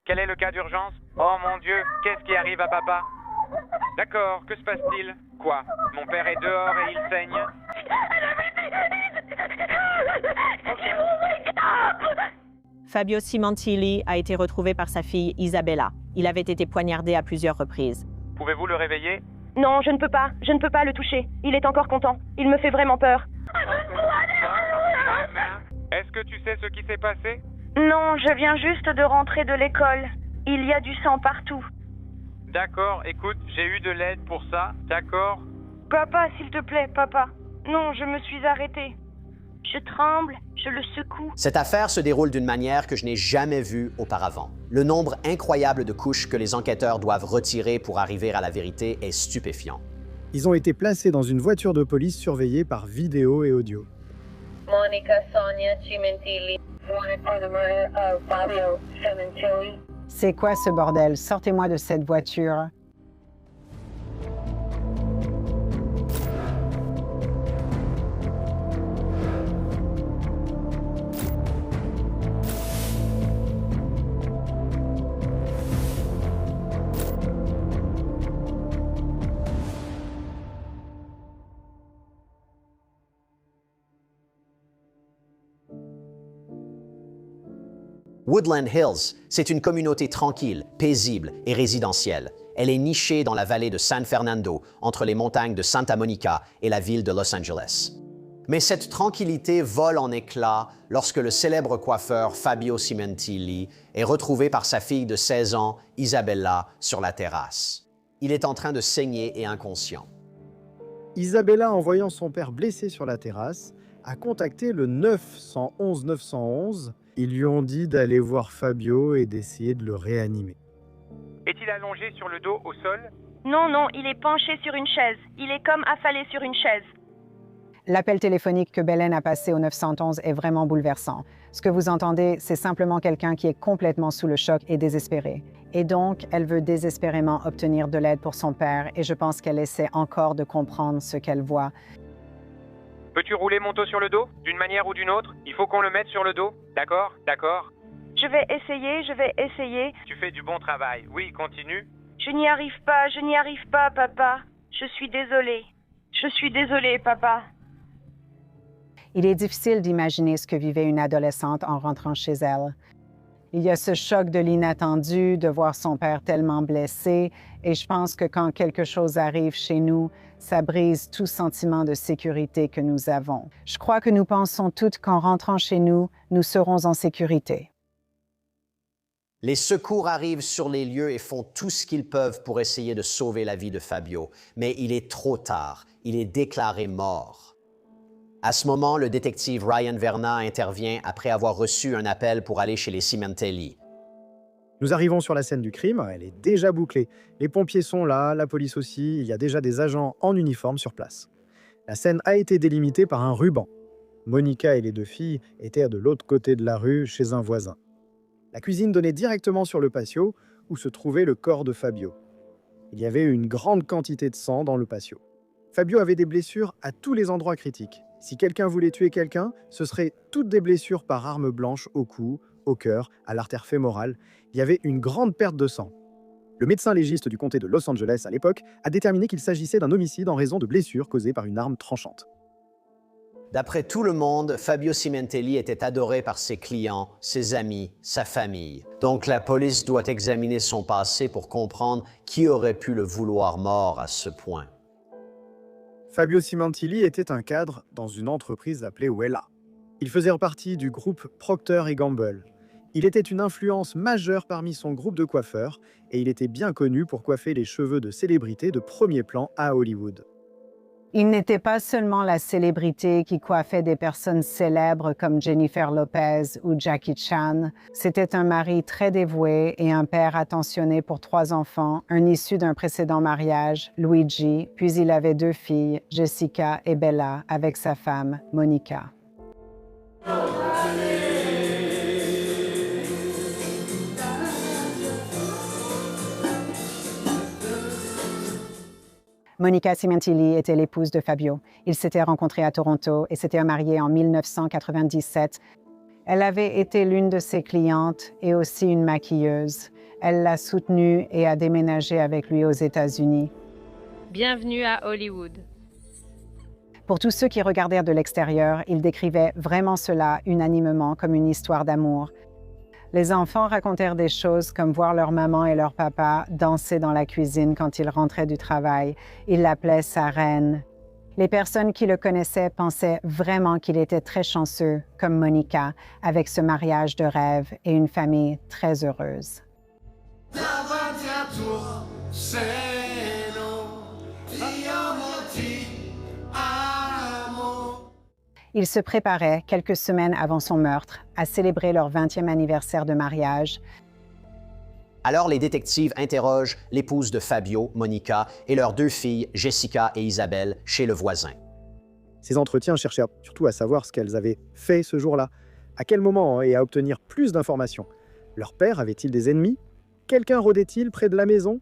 Quel est le cas d'urgence? Oh mon Dieu, qu'est-ce qui arrive à papa? D'accord, que se passe-t-il? Quoi? Mon père est dehors et il saigne? Fabio Cimentilli a été retrouvé par sa fille Isabella. Il avait été poignardé à plusieurs reprises. Pouvez-vous le réveiller? Non, je ne peux pas le toucher. Il est encore content. Il me fait vraiment peur. Est-ce que tu sais ce qui s'est passé? Non, je viens juste de rentrer de l'école. Il y a du sang partout. D'accord, écoute, j'ai eu de l'aide pour ça, d'accord? Papa, s'il te plaît, papa. Non, je me suis arrêtée. Je tremble, je le secoue. Cette affaire se déroule d'une manière que je n'ai jamais vue auparavant. Le nombre incroyable de couches que les enquêteurs doivent retirer pour arriver à la vérité est stupéfiant. Ils ont été placés dans une voiture de police surveillée par vidéo et audio. Monica Sonia Cimentilli, wanted for the murder of Fabio Cimentilli. C'est quoi ce bordel? Sortez-moi de cette voiture. Woodland Hills, c'est une communauté tranquille, paisible et résidentielle. Elle est nichée dans la vallée de San Fernando, entre les montagnes de Santa Monica et la ville de Los Angeles. Mais cette tranquillité vole en éclats lorsque le célèbre coiffeur Fabio Cimentilli est retrouvé par sa fille de 16 ans, Isabella, sur la terrasse. Il est en train de saigner et inconscient. Isabella, en voyant son père blessé sur la terrasse, a contacté le 911 911. Ils lui ont dit d'aller voir Fabio et d'essayer de le réanimer. Est-il allongé sur le dos au sol? Non, non, il est penché sur une chaise. Il est comme affalé sur une chaise. L'appel téléphonique que Belen a passé au 911 est vraiment bouleversant. Ce que vous entendez, c'est simplement quelqu'un qui est complètement sous le choc et désespéré. Et donc, elle veut désespérément obtenir de l'aide pour son père et je pense qu'elle essaie encore de comprendre ce qu'elle voit. Peux-tu rouler mon dos sur le dos? D'une manière ou d'une autre? Il faut qu'on le mette sur le dos. D'accord? D'accord. Je vais essayer. Tu fais du bon travail. Oui, continue. Je n'y arrive pas, papa. Je suis désolée, papa. Il est difficile d'imaginer ce que vivait une adolescente en rentrant chez elle. Il y a ce choc de l'inattendu, de voir son père tellement blessé, et je pense que quand quelque chose arrive chez nous, ça brise tout sentiment de sécurité que nous avons. Je crois que nous pensons toutes qu'en rentrant chez nous, nous serons en sécurité. Les secours arrivent sur les lieux et font tout ce qu'ils peuvent pour essayer de sauver la vie de Fabio, mais il est trop tard. Il est déclaré mort. À ce moment, le détective Ryan Verna intervient après avoir reçu un appel pour aller chez les Cimentilli. Nous arrivons sur la scène du crime, elle est déjà bouclée. Les pompiers sont là, la police aussi, il y a déjà des agents en uniforme sur place. La scène a été délimitée par un ruban. Monica et les deux filles étaient de l'autre côté de la rue, chez un voisin. La cuisine donnait directement sur le patio, où se trouvait le corps de Fabio. Il y avait une grande quantité de sang dans le patio. Fabio avait des blessures à tous les endroits critiques. Si quelqu'un voulait tuer quelqu'un, ce seraient toutes des blessures par arme blanche au cou, au cœur, à l'artère fémorale. Il y avait une grande perte de sang. Le médecin légiste du comté de Los Angeles à l'époque a déterminé qu'il s'agissait d'un homicide en raison de blessures causées par une arme tranchante. D'après tout le monde, Fabio Cimentilli était adoré par ses clients, ses amis, sa famille. Donc la police doit examiner son passé pour comprendre qui aurait pu le vouloir mort à ce point. Fabio Cimentilli était un cadre dans une entreprise appelée Wella. Il faisait partie du groupe Procter & Gamble. Il était une influence majeure parmi son groupe de coiffeurs et il était bien connu pour coiffer les cheveux de célébrités de premier plan à Hollywood. Il n'était pas seulement la célébrité qui coiffait des personnes célèbres comme Jennifer Lopez ou Jackie Chan. C'était un mari très dévoué et un père attentionné pour 3 enfants, un issu d'un précédent mariage, Luigi, puis il avait 2 filles, Jessica et Bella, avec sa femme, Monica. Monica Cimentilli était l'épouse de Fabio. Ils s'étaient rencontrés à Toronto et s'étaient mariés en 1997. Elle avait été l'une de ses clientes et aussi une maquilleuse. Elle l'a soutenue et a déménagé avec lui aux États-Unis. Bienvenue à Hollywood. Pour tous ceux qui regardèrent de l'extérieur, ils décrivaient vraiment cela unanimement comme une histoire d'amour. Les enfants racontèrent des choses comme voir leur maman et leur papa danser dans la cuisine quand ils rentraient du travail. Ils l'appelaient sa reine. Les personnes qui le connaissaient pensaient vraiment qu'il était très chanceux, comme Monica, avec ce mariage de rêve et une famille très heureuse. Ils se préparaient, quelques semaines avant son meurtre, à célébrer leur 20e anniversaire de mariage. Alors les détectives interrogent l'épouse de Fabio, Monica, et leurs 2 filles, Jessica et Isabelle, chez le voisin. Ces entretiens cherchaient surtout à savoir ce qu'elles avaient fait ce jour-là, à quel moment et à obtenir plus d'informations. Leur père avait-il des ennemis? Quelqu'un rôdait-il près de la maison?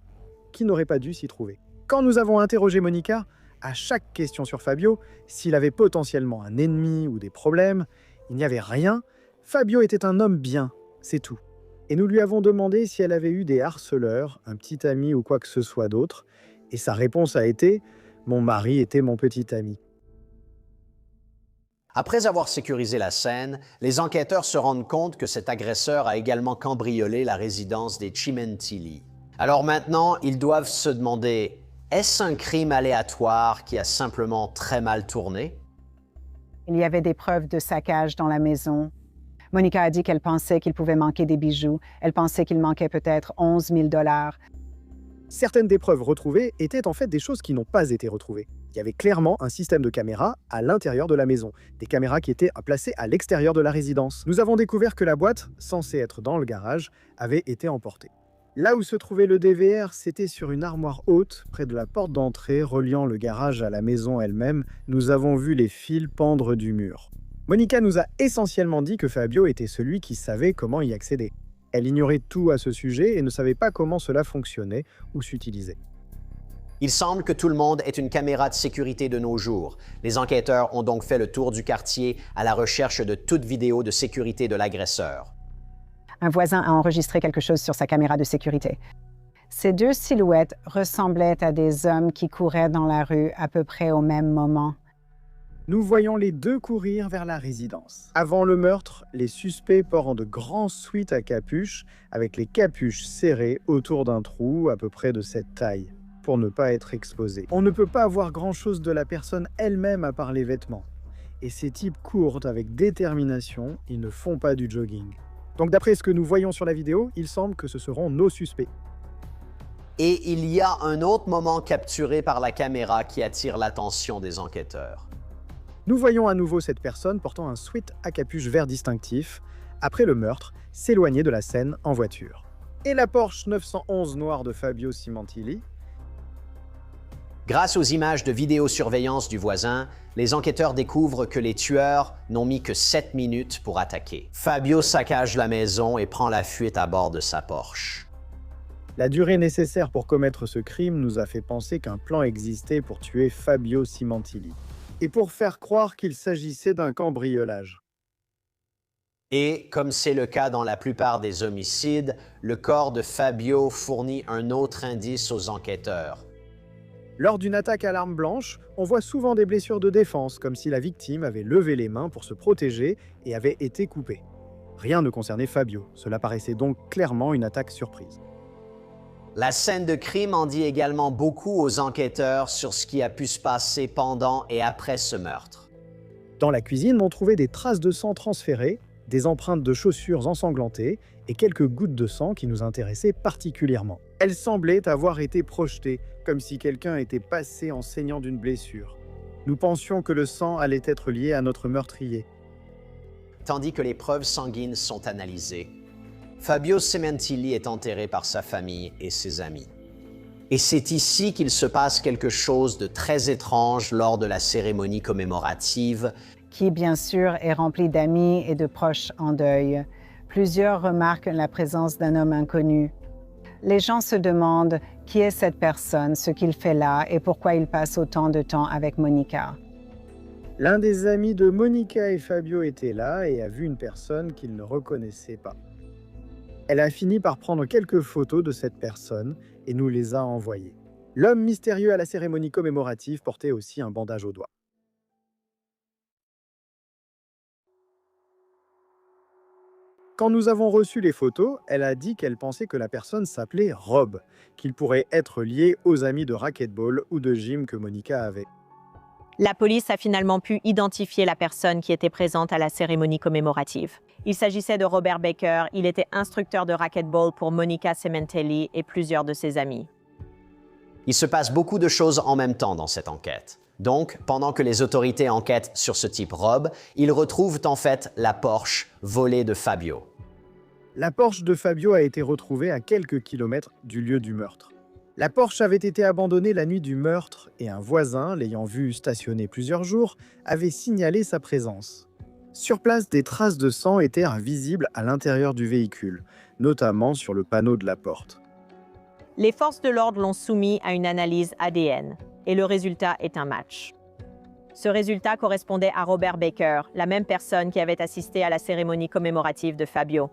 Qui n'aurait pas dû s'y trouver? Quand nous avons interrogé Monica, à chaque question sur Fabio, s'il avait potentiellement un ennemi ou des problèmes, il n'y avait rien. Fabio était un homme bien, c'est tout. Et nous lui avons demandé si elle avait eu des harceleurs, un petit ami ou quoi que ce soit d'autre. Et sa réponse a été « Mon mari était mon petit ami ». Après avoir sécurisé la scène, les enquêteurs se rendent compte que cet agresseur a également cambriolé la résidence des Cimentili. Alors maintenant, ils doivent se demander: est-ce un crime aléatoire qui a simplement très mal tourné? Il y avait des preuves de saccage dans la maison. Monica a dit qu'elle pensait qu'il pouvait manquer des bijoux. Elle pensait qu'il manquait peut-être 11 000 $. Certaines des preuves retrouvées étaient en fait des choses qui n'ont pas été retrouvées. Il y avait clairement un système de caméras à l'intérieur de la maison, des caméras qui étaient placées à l'extérieur de la résidence. Nous avons découvert que la boîte, censée être dans le garage, avait été emportée. Là où se trouvait le DVR, c'était sur une armoire haute, près de la porte d'entrée reliant le garage à la maison elle-même. Nous avons vu les fils pendre du mur. Monica nous a essentiellement dit que Fabio était celui qui savait comment y accéder. Elle ignorait tout à ce sujet et ne savait pas comment cela fonctionnait ou s'utilisait. Il semble que tout le monde ait une caméra de sécurité de nos jours. Les enquêteurs ont donc fait le tour du quartier à la recherche de toute vidéo de sécurité de l'agresseur. Un voisin a enregistré quelque chose sur sa caméra de sécurité. Ces 2 silhouettes ressemblaient à des hommes qui couraient dans la rue à peu près au même moment. Nous voyons les 2 courir vers la résidence. Avant le meurtre, les suspects portant de grands sweats à capuche, avec les capuches serrées autour d'un trou à peu près de cette taille, pour ne pas être exposés. On ne peut pas voir grand-chose de la personne elle-même à part les vêtements. Et ces types courent avec détermination, ils ne font pas du jogging. Donc d'après ce que nous voyons sur la vidéo, il semble que ce seront nos suspects. Et il y a un autre moment capturé par la caméra qui attire l'attention des enquêteurs. Nous voyons à nouveau cette personne portant un sweat à capuche vert distinctif, après le meurtre, s'éloigner de la scène en voiture. Et la Porsche 911 noire de Fabio Cimentili. Grâce aux images de vidéosurveillance du voisin, les enquêteurs découvrent que les tueurs n'ont mis que 7 minutes pour attaquer. Fabio saccage la maison et prend la fuite à bord de sa Porsche. La durée nécessaire pour commettre ce crime nous a fait penser qu'un plan existait pour tuer Fabio Cimentili et pour faire croire qu'il s'agissait d'un cambriolage. Et, comme c'est le cas dans la plupart des homicides, le corps de Fabio fournit un autre indice aux enquêteurs. Lors d'une attaque à l'arme blanche, on voit souvent des blessures de défense, comme si la victime avait levé les mains pour se protéger et avait été coupée. Rien ne concernait Fabio, cela paraissait donc clairement une attaque surprise. La scène de crime en dit également beaucoup aux enquêteurs sur ce qui a pu se passer pendant et après ce meurtre. Dans la cuisine, on trouvait des traces de sang transférées, des empreintes de chaussures ensanglantées et quelques gouttes de sang qui nous intéressaient particulièrement. Elles semblaient avoir été projetées, comme si quelqu'un était passé en saignant d'une blessure. Nous pensions que le sang allait être lié à notre meurtrier. Tandis que les preuves sanguines sont analysées, Fabio Cimentili est enterré par sa famille et ses amis. Et c'est ici qu'il se passe quelque chose de très étrange lors de la cérémonie commémorative, qui, bien sûr, est remplie d'amis et de proches en deuil. Plusieurs remarquent la présence d'un homme inconnu. Les gens se demandent qui est cette personne, ce qu'il fait là et pourquoi il passe autant de temps avec Monica. L'un des amis de Monica et Fabio était là et a vu une personne qu'il ne reconnaissait pas. Elle a fini par prendre quelques photos de cette personne et nous les a envoyées. L'homme mystérieux à la cérémonie commémorative portait aussi un bandage au doigt. Quand nous avons reçu les photos, elle a dit qu'elle pensait que la personne s'appelait Rob, qu'il pourrait être lié aux amis de racquetball ou de gym que Monica avait. La police a finalement pu identifier la personne qui était présente à la cérémonie commémorative. Il s'agissait de Robert Baker, il était instructeur de racquetball pour Monica Cementelli et plusieurs de ses amis. Il se passe beaucoup de choses en même temps dans cette enquête. Donc, pendant que les autorités enquêtent sur ce type Rob, ils retrouvent en fait la Porsche volée de Fabio. La Porsche de Fabio a été retrouvée à quelques kilomètres du lieu du meurtre. La Porsche avait été abandonnée la nuit du meurtre et un voisin, l'ayant vue stationner plusieurs jours, avait signalé sa présence. Sur place, des traces de sang étaient visibles à l'intérieur du véhicule, notamment sur le panneau de la porte. Les forces de l'ordre l'ont soumis à une analyse ADN et le résultat est un match. Ce résultat correspondait à Robert Baker, la même personne qui avait assisté à la cérémonie commémorative de Fabio.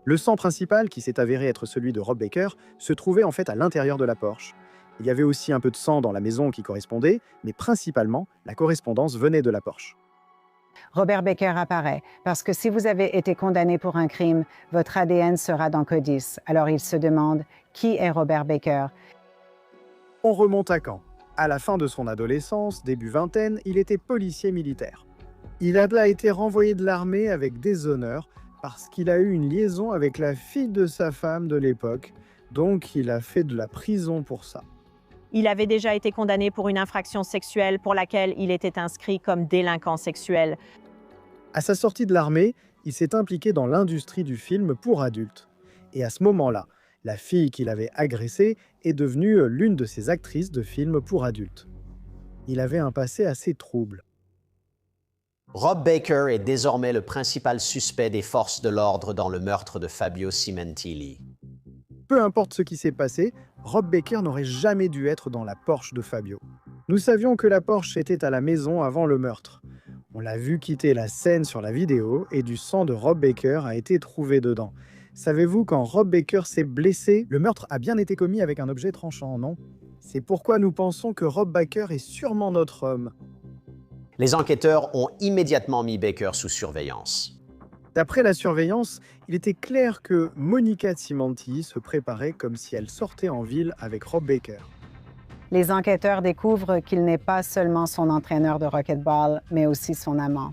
Le sang principal, qui s'est avéré être celui de Rob Baker, se trouvait en fait à l'intérieur de la Porsche. Il y avait aussi un peu de sang dans la maison qui correspondait, mais principalement, la correspondance venait de la Porsche. Robert Baker apparaît, parce que si vous avez été condamné pour un crime, votre ADN sera dans CODIS. Alors il se demande, qui est Robert Baker? On remonte à quand? À la fin de son adolescence, début vingtaine, il était policier militaire. Il a été renvoyé de l'armée avec déshonneur parce qu'il a eu une liaison avec la fille de sa femme de l'époque, donc il a fait de la prison pour ça. Il avait déjà été condamné pour une infraction sexuelle pour laquelle il était inscrit comme délinquant sexuel. À sa sortie de l'armée, il s'est impliqué dans l'industrie du film pour adultes. Et à ce moment-là, la fille qu'il avait agressée est devenue l'une de ses actrices de films pour adultes. Il avait un passé assez trouble. Rob Baker est désormais le principal suspect des forces de l'ordre dans le meurtre de Fabio Cementelli. Peu importe ce qui s'est passé, Rob Baker n'aurait jamais dû être dans la Porsche de Fabio. Nous savions que la Porsche était à la maison avant le meurtre. On l'a vu quitter la scène sur la vidéo et du sang de Rob Baker a été trouvé dedans. Savez-vous, quand Rob Baker s'est blessé, le meurtre a bien été commis avec un objet tranchant, non? C'est pourquoi nous pensons que Rob Baker est sûrement notre homme. Les enquêteurs ont immédiatement mis Baker sous surveillance. D'après la surveillance, il était clair que Monica Cimentilli se préparait comme si elle sortait en ville avec Rob Baker. Les enquêteurs découvrent qu'il n'est pas seulement son entraîneur de racquetball, mais aussi son amant.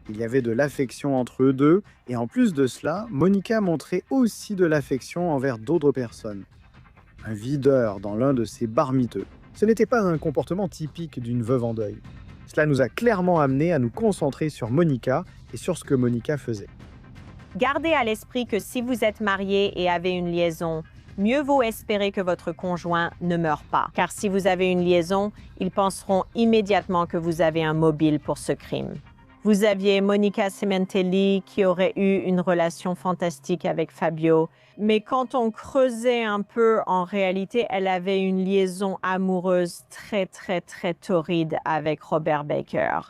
Il y avait de l'affection entre eux deux, et en plus de cela, Monica montrait aussi de l'affection envers d'autres personnes. Un videur dans l'un de ses bars miteux. Ce n'était pas un comportement typique d'une veuve en deuil. Cela nous a clairement amenés à nous concentrer sur Monica et sur ce que Monica faisait. Gardez à l'esprit que si vous êtes marié et avez une liaison, mieux vaut espérer que votre conjoint ne meure pas. Car si vous avez une liaison, ils penseront immédiatement que vous avez un mobile pour ce crime. Vous aviez Monica Cementelli qui aurait eu une relation fantastique avec Fabio. Mais quand on creusait un peu, en réalité, elle avait une liaison amoureuse très torride avec Robert Baker.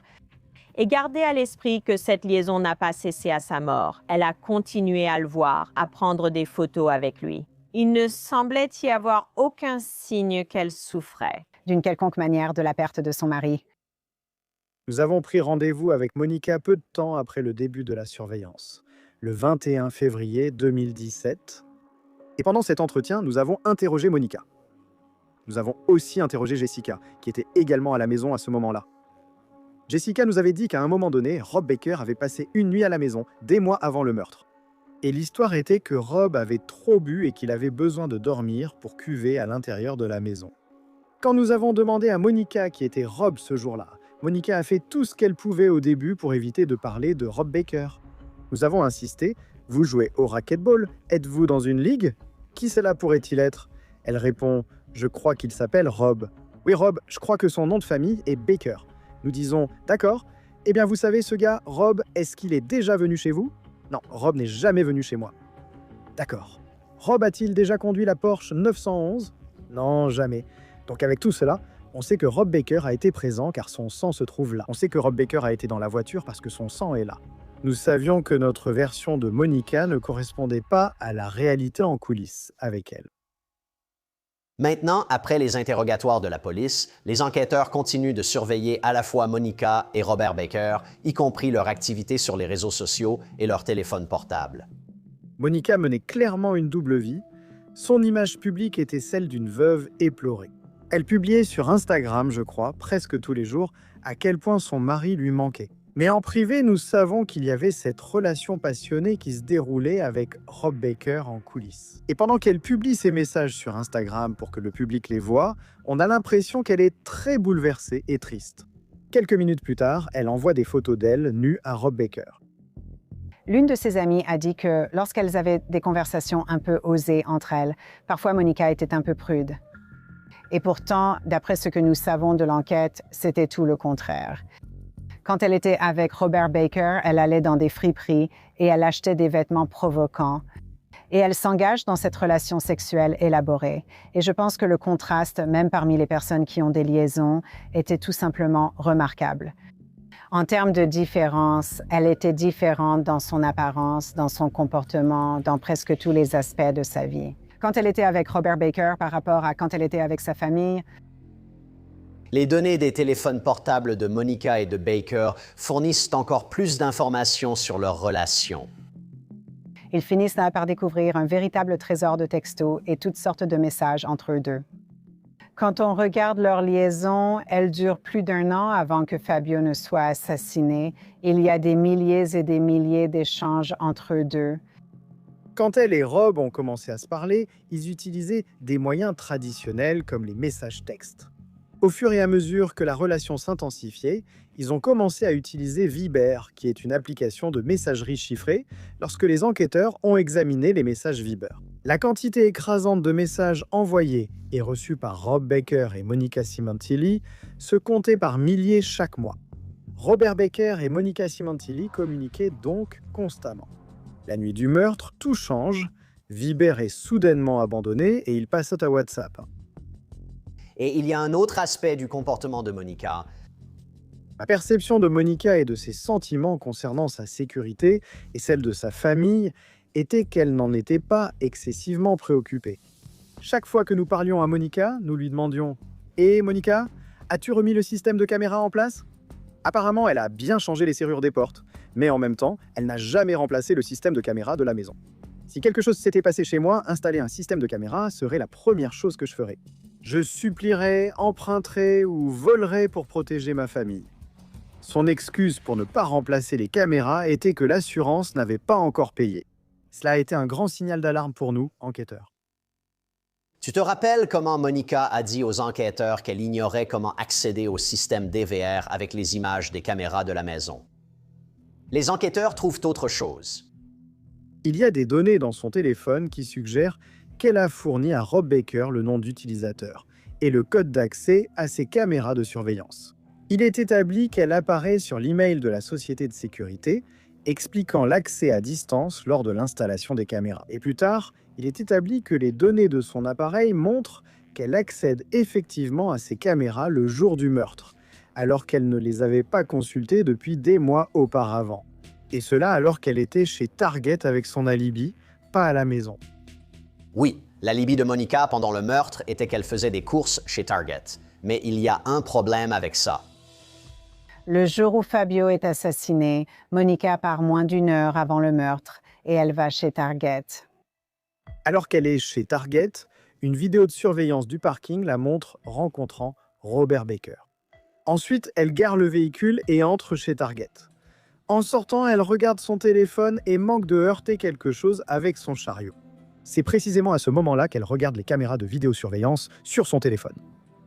Et gardez à l'esprit que cette liaison n'a pas cessé à sa mort. Elle a continué à le voir, à prendre des photos avec lui. Il ne semblait y avoir aucun signe qu'elle souffrait. D'une quelconque manière de la perte de son mari. Nous avons pris rendez-vous avec Monica peu de temps après le début de la surveillance, le 21 février 2017. Et pendant cet entretien, nous avons interrogé Monica. Nous avons aussi interrogé Jessica, qui était également à la maison à ce moment-là. Jessica nous avait dit qu'à un moment donné, Rob Baker avait passé une nuit à la maison, des mois avant le meurtre. Et l'histoire était que Rob avait trop bu et qu'il avait besoin de dormir pour cuver à l'intérieur de la maison. Quand nous avons demandé à Monica qui était Rob ce jour-là, Monica a fait tout ce qu'elle pouvait au début pour éviter de parler de Rob Baker. Nous avons insisté, « Vous jouez au racquetball? Êtes-vous dans une ligue? Qui cela pourrait-il être ?» Elle répond, « Je crois qu'il s'appelle Rob. »« Oui Rob, je crois que son nom de famille est Baker. » Nous disons, « D'accord. Eh bien vous savez ce gars, Rob, est-ce qu'il est déjà venu chez vous? » Non, Rob n'est jamais venu chez moi. D'accord. Rob a-t-il déjà conduit la Porsche 911? Non, jamais. Donc avec tout cela, On sait que Rob Baker a été présent car son sang se trouve là. On sait que Rob Baker a été dans la voiture parce que son sang est là. Nous savions que notre version de Monica ne correspondait pas à la réalité en coulisses avec elle. Maintenant, après les interrogatoires de la police, les enquêteurs continuent de surveiller à la fois Monica et Robert Baker, y compris leur activité sur les réseaux sociaux et leur téléphone portable. Monica menait clairement une double vie. Son image publique était celle d'une veuve éplorée. Elle publiait sur Instagram, je crois, presque tous les jours, à quel point son mari lui manquait. Mais en privé, nous savons qu'il y avait cette relation passionnée qui se déroulait avec Rob Baker en coulisses. Et pendant qu'elle publie ses messages sur Instagram pour que le public les voie, on a l'impression qu'elle est très bouleversée et triste. Quelques minutes plus tard, elle envoie des photos d'elle nue à Rob Baker. L'une de ses amies a dit que lorsqu'elles avaient des conversations un peu osées entre elles, parfois Monica était un peu prude. Et pourtant, d'après ce que nous savons de l'enquête, c'était tout le contraire. Quand elle était avec Robert Baker, elle allait dans des friperies et elle achetait des vêtements provocants. Et elle s'engage dans cette relation sexuelle élaborée. Et je pense que le contraste, même parmi les personnes qui ont des liaisons, était tout simplement remarquable. En termes de différence, elle était différente dans son apparence, dans son comportement, dans presque tous les aspects de sa vie. Quand elle était avec Robert Baker par rapport à quand elle était avec sa famille, les données des téléphones portables de Monica et de Baker fournissent encore plus d'informations sur leur relation. ils finissent par découvrir un véritable trésor de textos et toutes sortes de messages entre eux deux. Quand on regarde leur liaison, elle dure plus d'1 an avant que Fabio ne soit assassiné. Il y a des milliers et des milliers d'échanges entre eux deux. Quand elle et Rob ont commencé à se parler, ils utilisaient des moyens traditionnels comme les messages textes. Au fur et à mesure que la relation s'intensifiait, ils ont commencé à utiliser Viber, qui est une application de messagerie chiffrée, lorsque les enquêteurs ont examiné les messages Viber. La quantité écrasante de messages envoyés et reçus par Rob Baker et Monica Simontilli se comptait par milliers chaque mois. Robert Baker et Monica Simontilli communiquaient donc constamment. La nuit du meurtre, tout change. Viber est soudainement abandonné et il passe à WhatsApp. Et il y a un autre aspect du comportement de Monica. La perception de Monica et de ses sentiments concernant sa sécurité et celle de sa famille était qu'elle n'en était pas excessivement préoccupée. Chaque fois que nous parlions à Monica, nous lui demandions « Et Monica, as-tu remis le système de caméra en place ?» Apparemment, elle a bien changé les serrures des portes, mais en même temps, elle n'a jamais remplacé le système de caméra de la maison. Si quelque chose s'était passé chez moi, installer un système de caméra serait la première chose que je ferais. Je supplierais, emprunterais ou volerais pour protéger ma famille. Son excuse pour ne pas remplacer les caméras était que l'assurance n'avait pas encore payé. Cela a été un grand signal d'alarme pour nous, enquêteurs. Tu te rappelles comment Monica a dit aux enquêteurs qu'elle ignorait comment accéder au système DVR avec les images des caméras de la maison? Les enquêteurs trouvent autre chose. Il y a des données dans son téléphone qui suggèrent qu'elle a fourni à Rob Baker le nom d'utilisateur et le code d'accès à ses caméras de surveillance. Il est établi qu'elle apparaît sur l'email de la société de sécurité, expliquant l'accès à distance lors de l'installation des caméras. Et plus tard, il est établi que les données de son appareil montrent qu'elle accède effectivement à ses caméras le jour du meurtre, alors qu'elle ne les avait pas consultées depuis des mois auparavant. Et cela alors qu'elle était chez Target avec son alibi, pas à la maison. Oui, l'alibi de Monica pendant le meurtre était qu'elle faisait des courses chez Target. Mais il y a un problème avec ça. Le jour où Fabio est assassiné, Monica part moins d'1 heure avant le meurtre et elle va chez Target. Alors qu'elle est chez Target, une vidéo de surveillance du parking la montre rencontrant Robert Baker. Ensuite, elle gare le véhicule et entre chez Target. En sortant, elle regarde son téléphone et manque de heurter quelque chose avec son chariot. C'est précisément à ce moment-là qu'elle regarde les caméras de vidéosurveillance sur son téléphone.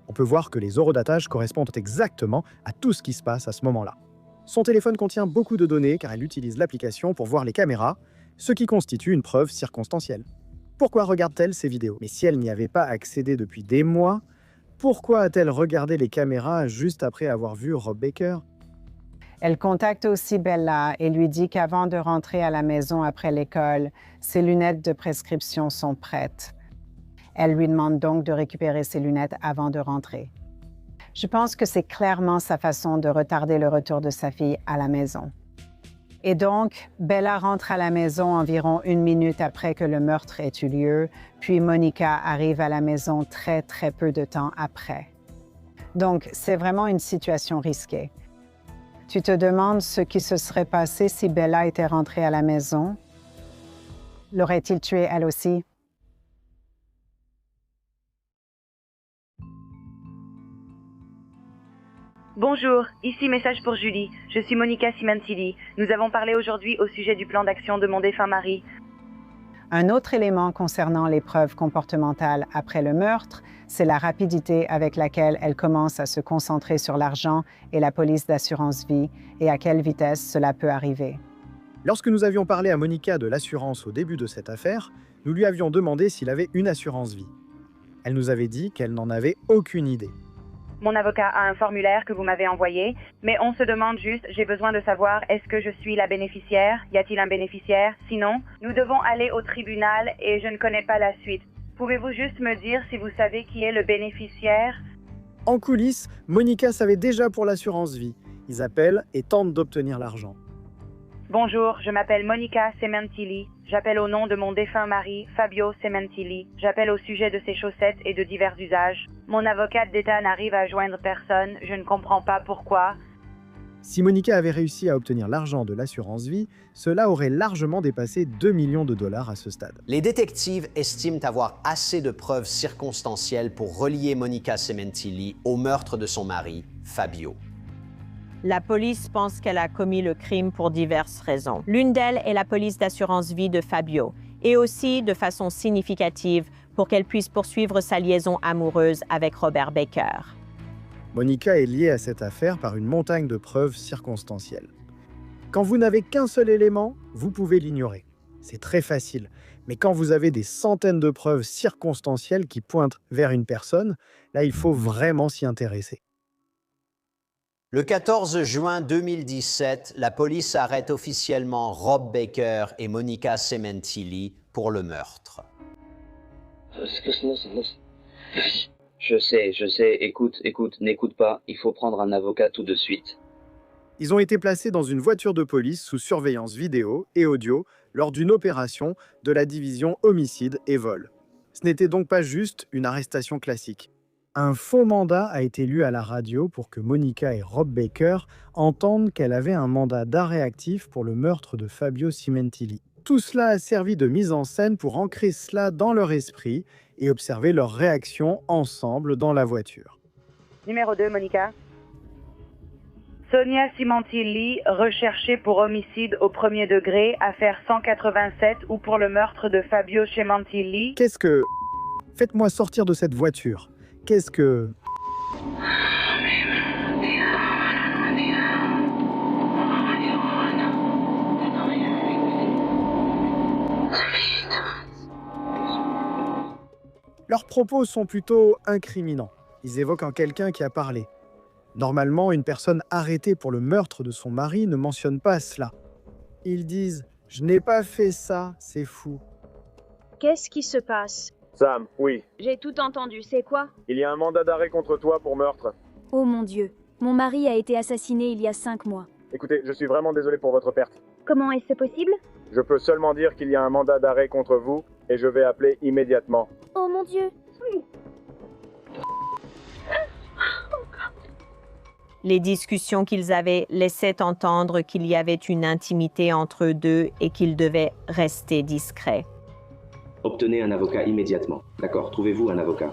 On peut voir que les horodatages correspondent exactement à tout ce qui se passe à ce moment-là. Son téléphone contient beaucoup de données car elle utilise l'application pour voir les caméras, ce qui constitue une preuve circonstancielle. Pourquoi regarde-t-elle ces vidéos? Mais si elle n'y avait pas accédé depuis des mois, pourquoi a-t-elle regardé les caméras juste après avoir vu Rob Baker? Elle contacte aussi Bella et lui dit qu'avant de rentrer à la maison après l'école, ses lunettes de prescription sont prêtes. Elle lui demande donc de récupérer ses lunettes avant de rentrer. Je pense que c'est clairement sa façon de retarder le retour de sa fille à la maison. Et donc, Bella rentre à la maison environ 1 minute après que le meurtre ait eu lieu, puis Monica arrive à la maison très peu de temps après. Donc, c'est vraiment une situation risquée. Tu te demandes ce qui se serait passé si Bella était rentrée à la maison? L'aurait-il tuée elle aussi? Bonjour, ici message pour Julie. Je suis Monica Simantilli. Nous avons parlé aujourd'hui au sujet du plan d'action de mon défunt mari. Un autre élément concernant les preuves comportementales après le meurtre, c'est la rapidité avec laquelle elle commence à se concentrer sur l'argent et la police d'assurance vie et à quelle vitesse cela peut arriver. Lorsque nous avions parlé à Monica de l'assurance au début de cette affaire, nous lui avions demandé s'il avait une assurance vie. Elle nous avait dit qu'elle n'en avait aucune idée. Mon avocat a un formulaire que vous m'avez envoyé, mais on se demande juste, j'ai besoin de savoir, est-ce que je suis la bénéficiaire? Y a-t-il un bénéficiaire? Sinon, nous devons aller au tribunal et je ne connais pas la suite. Pouvez-vous juste me dire si vous savez qui est le bénéficiaire? En coulisses, Monica savait déjà pour l'assurance vie. Ils appellent et tentent d'obtenir l'argent. Bonjour, je m'appelle Monica Simantilli. J'appelle au nom de mon défunt mari, Fabio Simantilli. J'appelle au sujet de ses chaussettes et de divers usages. Mon avocate d'État n'arrive à joindre personne. Je ne comprends pas pourquoi. Si Monica avait réussi à obtenir l'argent de l'assurance vie, cela aurait largement dépassé 2 millions de dollars à ce stade. Les détectives estiment avoir assez de preuves circonstancielles pour relier Monica Simantilli au meurtre de son mari, Fabio. La police pense qu'elle a commis le crime pour diverses raisons. L'une d'elles est la police d'assurance vie de Fabio, et aussi, de façon significative, pour qu'elle puisse poursuivre sa liaison amoureuse avec Robert Baker. Monica est liée à cette affaire par une montagne de preuves circonstancielles. Quand vous n'avez qu'un seul élément, vous pouvez l'ignorer. C'est très facile. Mais quand vous avez des centaines de preuves circonstancielles qui pointent vers une personne, là, il faut vraiment s'y intéresser. Le 14 juin 2017, la police arrête officiellement Rob Baker et Monica Simantilli pour le meurtre. Je sais, écoute, n'écoute pas, il faut prendre un avocat tout de suite. Ils ont été placés dans une voiture de police sous surveillance vidéo et audio lors d'une opération de la division homicide et vol. Ce n'était donc pas juste une arrestation classique. Un faux mandat a été lu à la radio pour que Monica et Rob Baker entendent qu'elle avait un mandat d'arrêt actif pour le meurtre de Fabio Simantilli. Tout cela a servi de mise en scène pour ancrer cela dans leur esprit et observer leur réaction ensemble dans la voiture. Numéro 2, Monica. Sonia Simantilli, recherchée pour homicide au premier degré, affaire 187 ou pour le meurtre de Fabio Simantilli. Qu'est-ce que... Faites-moi sortir de cette voiture. Qu'est-ce que... Leurs propos sont plutôt incriminants. Ils évoquent en quelqu'un qui a parlé. Normalement, une personne arrêtée pour le meurtre de son mari ne mentionne pas cela. Ils disent « Je n'ai pas fait ça, c'est fou ». Qu'est-ce qui se passe? Sam, oui. J'ai tout entendu, c'est quoi? Il y a un mandat d'arrêt contre toi pour meurtre. Oh mon Dieu, mon mari a été assassiné il y a 5 mois. Écoutez, je suis vraiment désolé pour votre perte. Comment est-ce possible? Je peux seulement dire qu'il y a un mandat d'arrêt contre vous et je vais appeler immédiatement. Oh mon Dieu. Les discussions qu'ils avaient laissaient entendre qu'il y avait une intimité entre eux deux et qu'ils devaient rester discrets. Obtenez un avocat immédiatement. D'accord, trouvez-vous un avocat.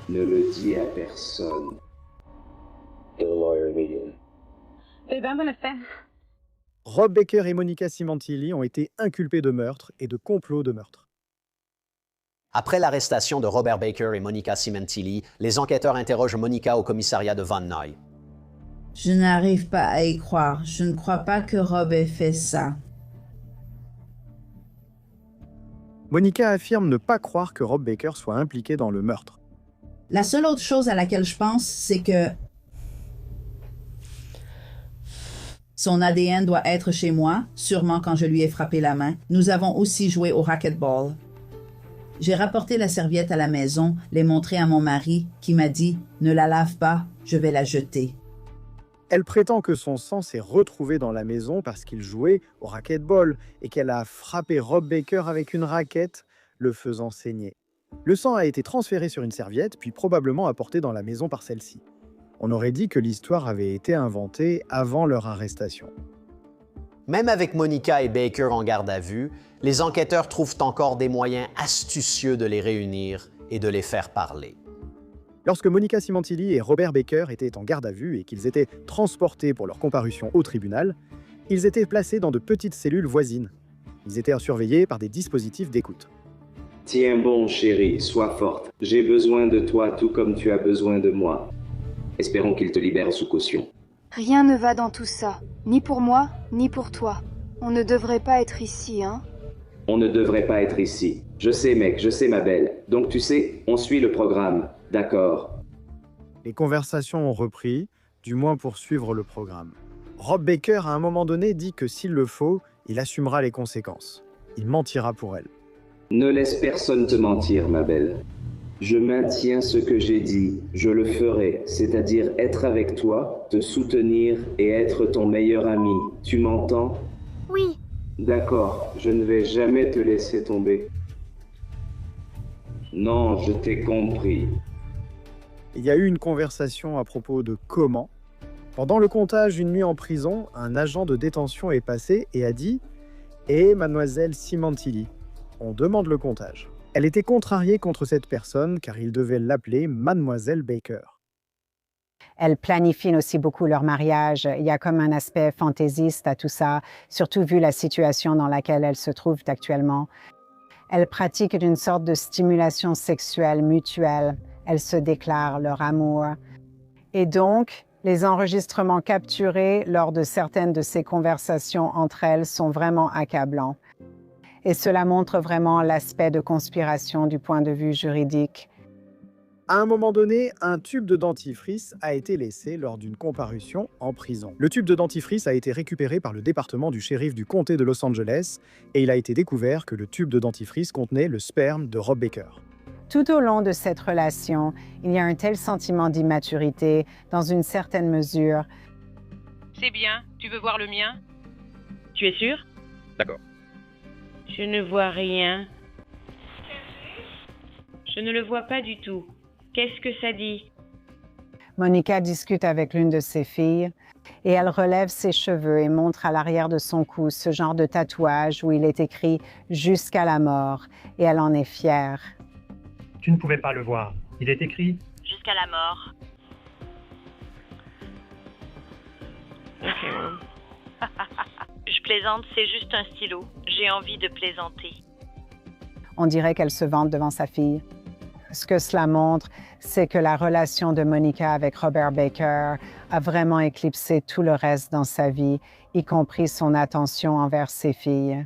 Ne le dis à personne. Get a lawyer immediately. Eh ben, bon affaire. Rob Baker et Monica Simantilli ont été inculpés de meurtre et de complot de meurtre. Après l'arrestation de Robert Baker et Monica Simantilli, les enquêteurs interrogent Monica au commissariat de Van Nuys. Je n'arrive pas à y croire. Je ne crois pas que Rob ait fait ça. Monica affirme ne pas croire que Rob Baker soit impliqué dans le meurtre. La seule autre chose à laquelle je pense, c'est que son ADN doit être chez moi, sûrement quand je lui ai frappé la main. Nous avons aussi joué au racquetball. J'ai rapporté la serviette à la maison, l'ai montrée à mon mari, qui m'a dit « Ne la lave pas, je vais la jeter ». Elle prétend que son sang s'est retrouvé dans la maison parce qu'il jouait au racquetball et qu'elle a frappé Rob Baker avec une raquette, le faisant saigner. Le sang a été transféré sur une serviette, puis probablement apporté dans la maison par celle-ci. On aurait dit que l'histoire avait été inventée avant leur arrestation. Même avec Monica et Baker en garde à vue, les enquêteurs trouvent encore des moyens astucieux de les réunir et de les faire parler. Lorsque Monica Cimentilli et Robert Baker étaient en garde à vue et qu'ils étaient transportés pour leur comparution au tribunal, ils étaient placés dans de petites cellules voisines. Ils étaient surveillés par des dispositifs d'écoute. Tiens bon, chérie, sois forte. J'ai besoin de toi tout comme tu as besoin de moi. Espérons qu'il te libère sous caution. Rien ne va dans tout ça, ni pour moi, ni pour toi. On ne devrait pas être ici, hein? On ne devrait pas être ici. Je sais, mec, je sais, ma belle. Donc tu sais, on suit le programme. D'accord. Les conversations ont repris, du moins pour suivre le programme. Rob Baker, à un moment donné, dit que s'il le faut, il assumera les conséquences. Il mentira pour elle. Ne laisse personne te mentir, ma belle. Je maintiens ce que j'ai dit. Je le ferai, c'est-à-dire être avec toi, te soutenir et être ton meilleur ami. Tu m'entends? Oui. D'accord, je ne vais jamais te laisser tomber. Non, je t'ai compris. Il y a eu une conversation à propos de comment. Pendant le comptage d'une nuit en prison, un agent de détention est passé et a dit « Eh, mademoiselle Cimentilli, on demande le comptage ». Elle était contrariée contre cette personne car il devait l'appeler mademoiselle Baker. Elles planifient aussi beaucoup leur mariage. Il y a comme un aspect fantaisiste à tout ça, surtout vu la situation dans laquelle elles se trouvent actuellement. Elles pratiquent une sorte de stimulation sexuelle mutuelle. Elles se déclarent leur amour. Et donc, les enregistrements capturés lors de certaines de ces conversations entre elles sont vraiment accablants. Et cela montre vraiment l'aspect de conspiration du point de vue juridique. À un moment donné, un tube de dentifrice a été laissé lors d'une comparution en prison. Le tube de dentifrice a été récupéré par le département du shérif du comté de Los Angeles et il a été découvert que le tube de dentifrice contenait le sperme de Rob Baker. Tout au long de cette relation, il y a un tel sentiment d'immaturité, dans une certaine mesure. C'est bien, tu veux voir le mien? Tu es sûr? D'accord. Je ne vois rien. Je ne le vois pas du tout. Qu'est-ce que ça dit? Monica discute avec l'une de ses filles et elle relève ses cheveux et montre à l'arrière de son cou ce genre de tatouage où il est écrit « Jusqu'à la mort » et elle en est fière. Tu ne pouvais pas le voir. Il est écrit « Jusqu'à la mort ». Ok. Je plaisante, c'est juste un stylo. J'ai envie de plaisanter. On dirait qu'elle se vante devant sa fille. Ce que cela montre, c'est que la relation de Monica avec Robert Baker a vraiment éclipsé tout le reste dans sa vie, y compris son attention envers ses filles.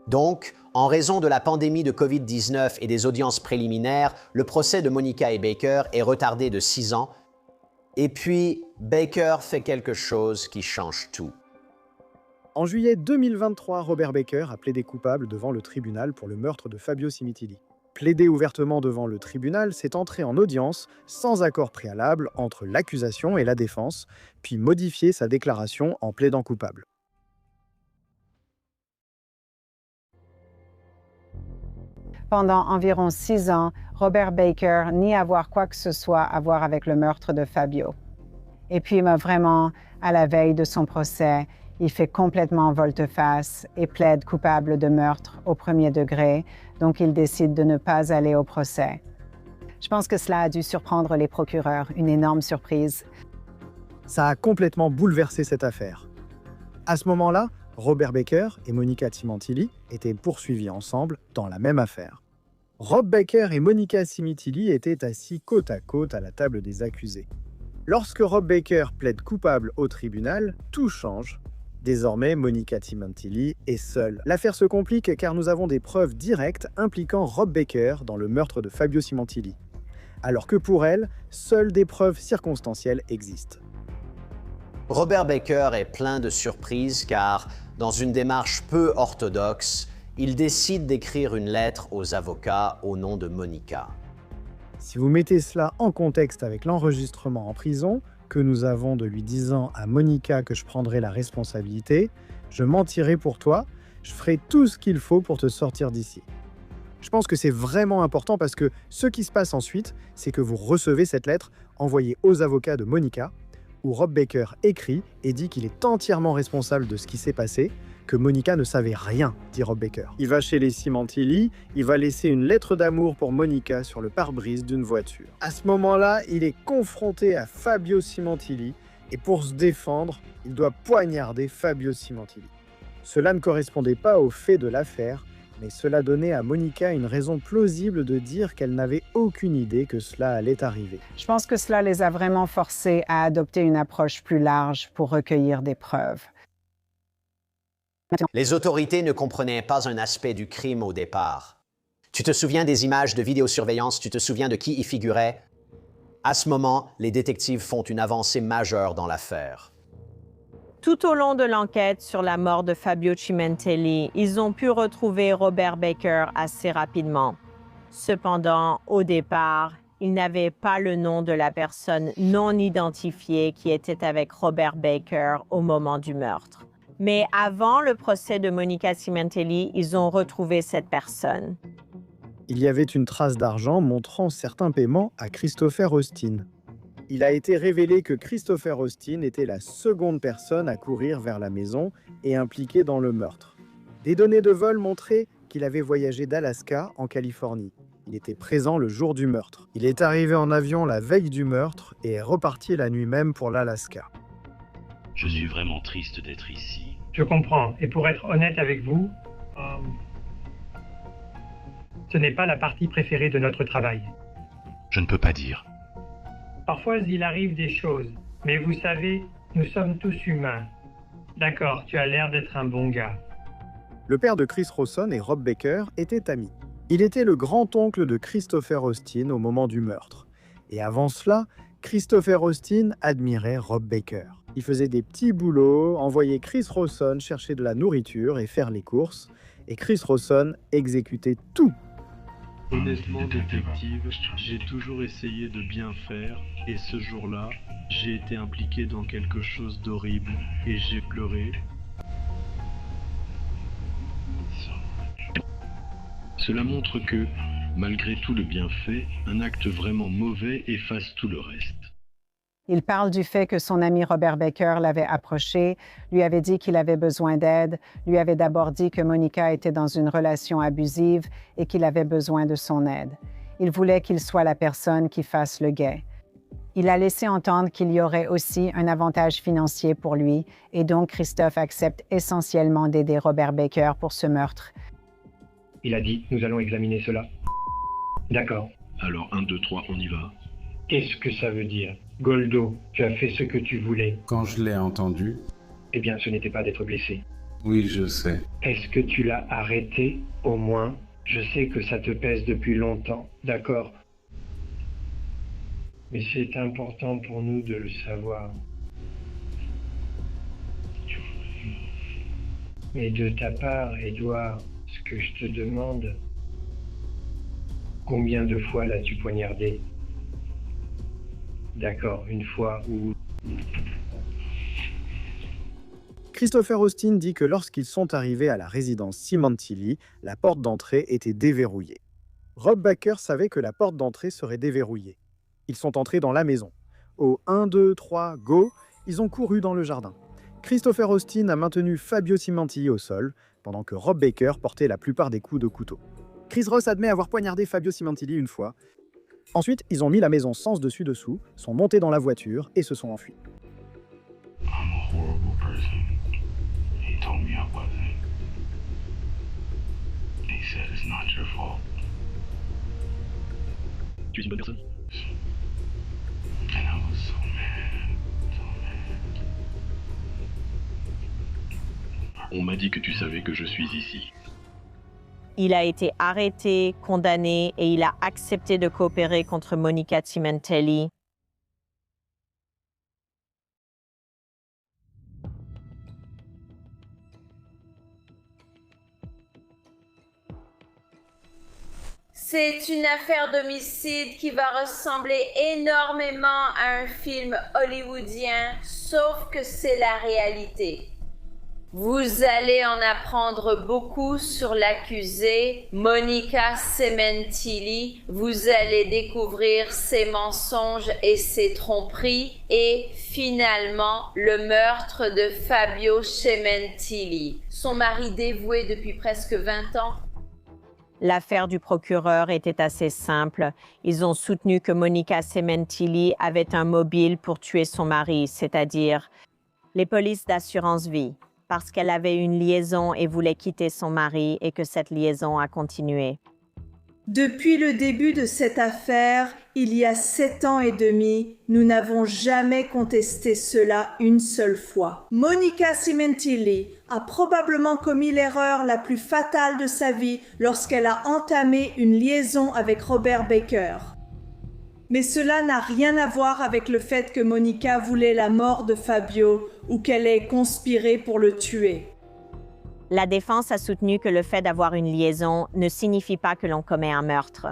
Donc, en raison de la pandémie de COVID-19 et des audiences préliminaires, le procès de Monica et Baker est retardé de 6 ans. Et puis, Baker fait quelque chose qui change tout. En juillet 2023, Robert Baker a plaidé coupable devant le tribunal pour le meurtre de Fabio Cimentilli. Plaider ouvertement devant le tribunal, c'est entrer en audience sans accord préalable entre l'accusation et la défense, puis modifier sa déclaration en plaidant coupable. Pendant environ 6 ans, Robert Baker nie avoir quoi que ce soit à voir avec le meurtre de Fabio. Et puis, vraiment, à la veille de son procès, il fait complètement volte-face et plaide coupable de meurtre au premier degré, donc il décide de ne pas aller au procès. Je pense que cela a dû surprendre les procureurs, une énorme surprise. Ça a complètement bouleversé cette affaire. À ce moment-là, Robert Baker et Monica Cimentilli étaient poursuivis ensemble dans la même affaire. Rob Baker et Monica Cimentilli étaient assis côte à côte à la table des accusés. Lorsque Rob Baker plaide coupable au tribunal, tout change. Désormais, Monica Cimentilli est seule. L'affaire se complique car nous avons des preuves directes impliquant Rob Baker dans le meurtre de Fabio Cimentilli. Alors que pour elle, seules des preuves circonstancielles existent. Robert Baker est plein de surprises car, dans une démarche peu orthodoxe, Il décide d'écrire une lettre aux avocats au nom de Monica. Si vous mettez cela en contexte avec l'enregistrement en prison, que nous avons de lui disant à Monica que je prendrai la responsabilité, je mentirai pour toi, je ferai tout ce qu'il faut pour te sortir d'ici. Je pense que c'est vraiment important parce que ce qui se passe ensuite, c'est que vous recevez cette lettre envoyée aux avocats de Monica, où Rob Baker écrit et dit qu'il est entièrement responsable de ce qui s'est passé, que Monica ne savait rien, dit Rob Baker. Il va chez les Cimentilli, il va laisser une lettre d'amour pour Monica sur le pare-brise d'une voiture. À ce moment-là, il est confronté à Fabio Cimentilli et pour se défendre, il doit poignarder Fabio Cimentilli. Cela ne correspondait pas aux faits de l'affaire, mais cela donnait à Monica une raison plausible de dire qu'elle n'avait aucune idée que cela allait arriver. Je pense que cela les a vraiment forcés à adopter une approche plus large pour recueillir des preuves. Les autorités ne comprenaient pas un aspect du crime au départ. Tu te souviens des images de vidéosurveillance, tu te souviens de qui y figurait? À ce moment, les détectives font une avancée majeure dans l'affaire. Tout au long de l'enquête sur la mort de Fabio Cimentilli, ils ont pu retrouver Robert Baker assez rapidement. Cependant, au départ, ils n'avaient pas le nom de la personne non identifiée qui était avec Robert Baker au moment du meurtre. Mais avant le procès de Monica Cimentilli, ils ont retrouvé cette personne. Il y avait une trace d'argent montrant certains paiements à Christopher Austin. Il a été révélé que Christopher Austin était la seconde personne à courir vers la maison et impliquée dans le meurtre. Des données de vol montraient qu'il avait voyagé d'Alaska en Californie. Il était présent le jour du meurtre. Il est arrivé en avion la veille du meurtre et est reparti la nuit même pour l'Alaska. Je suis vraiment triste d'être ici. Je comprends. Et pour être honnête avec vous, ce n'est pas la partie préférée de notre travail. Je ne peux pas dire. Parfois, il arrive des choses. Mais vous savez, nous sommes tous humains. D'accord, tu as l'air d'être un bon gars. Le père de Chris Rawson et Rob Baker étaient amis. Il était le grand-oncle de Christopher Austin au moment du meurtre. Et avant cela, Christopher Austin admirait Rob Baker. Il faisait des petits boulots, envoyait Chris Rawson chercher de la nourriture et faire les courses, et Chris Rawson exécutait tout. Honnêtement, détective, j'ai toujours essayé de bien faire, et ce jour-là, j'ai été impliqué dans quelque chose d'horrible, et j'ai pleuré. Cela montre que, malgré tout le bienfait, un acte vraiment mauvais efface tout le reste. Il parle du fait que son ami Robert Baker l'avait approché, lui avait dit qu'il avait besoin d'aide, lui avait d'abord dit que Monica était dans une relation abusive et qu'il avait besoin de son aide. Il voulait qu'il soit la personne qui fasse le guet. Il a laissé entendre qu'il y aurait aussi un avantage financier pour lui et donc Christophe accepte essentiellement d'aider Robert Baker pour ce meurtre. Il a dit, nous allons examiner cela. D'accord. Alors 1, 2, 3, on y va. Qu'est-ce que ça veut dire? Goldo, tu as fait ce que tu voulais. Quand je l'ai entendu. Eh bien, ce n'était pas d'être blessé. Oui, je sais. Est-ce que tu l'as arrêté, au moins? Je sais que ça te pèse depuis longtemps, d'accord. Mais c'est important pour nous de le savoir. Mais de ta part, Édouard, ce que je te demande, combien de fois l'as-tu poignardé? D'accord, une fois ou... Christopher Austin dit que lorsqu'ils sont arrivés à la résidence Cimentilli, la porte d'entrée était déverrouillée. Rob Baker savait que la porte d'entrée serait déverrouillée. Ils sont entrés dans la maison. Au 1, 2, 3, go, ils ont couru dans le jardin. Christopher Austin a maintenu Fabio Cimentilli au sol, pendant que Rob Baker portait la plupart des coups de couteau. Chris Ross admet avoir poignardé Fabio Cimentilli une fois. Ensuite, ils ont mis la maison sens dessus-dessous, sont montés dans la voiture et se sont enfuis. Tu es une bonne personne? On m'a dit que tu savais que je suis ici. Il a été arrêté, condamné et il a accepté de coopérer contre Monica Cimentilli. C'est une affaire d'homicide qui va ressembler énormément à un film hollywoodien, sauf que c'est la réalité. Vous allez en apprendre beaucoup sur l'accusée, Monica Cementilli. Vous allez découvrir ses mensonges et ses tromperies et finalement le meurtre de Fabio Cementilli, son mari dévoué depuis presque 20 ans. L'affaire du procureur était assez simple. Ils ont soutenu que Monica Cementilli avait un mobile pour tuer son mari, c'est-à-dire les polices d'assurance vie, parce qu'elle avait une liaison et voulait quitter son mari et que cette liaison a continué. Depuis le début de cette affaire, il y a 7 ans et demi, nous n'avons jamais contesté cela une seule fois. Monica Cementilli a probablement commis l'erreur la plus fatale de sa vie lorsqu'elle a entamé une liaison avec Robert Baker. Mais cela n'a rien à voir avec le fait que Monica voulait la mort de Fabio ou qu'elle ait conspiré pour le tuer. La défense a soutenu que le fait d'avoir une liaison ne signifie pas que l'on commet un meurtre.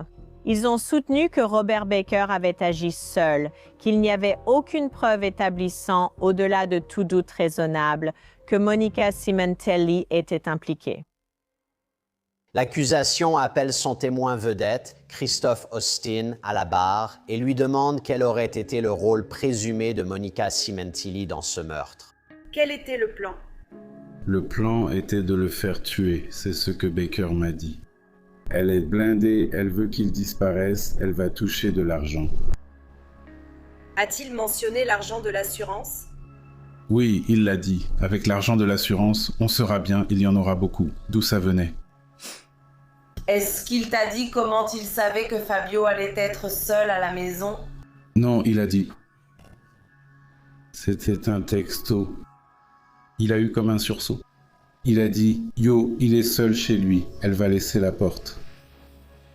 Ils ont soutenu que Robert Baker avait agi seul, qu'il n'y avait aucune preuve établissant, au-delà de tout doute raisonnable, que Monica Cementilli était impliquée. L'accusation appelle son témoin vedette, Christophe Austin, à la barre et lui demande quel aurait été le rôle présumé de Monica Cementilli dans ce meurtre. Quel était le plan ? Le plan était de le faire tuer, c'est ce que Baker m'a dit. Elle est blindée, elle veut qu'il disparaisse, elle va toucher de l'argent. A-t-il mentionné l'argent de l'assurance ? Oui, il l'a dit. Avec l'argent de l'assurance, on sera bien, il y en aura beaucoup. D'où ça venait ? Est-ce qu'il t'a dit comment il savait que Fabio allait être seul à la maison ? Non, il a dit. C'était un texto. Il a eu comme un sursaut. Il a dit « Yo, il est seul chez lui, elle va laisser la porte. »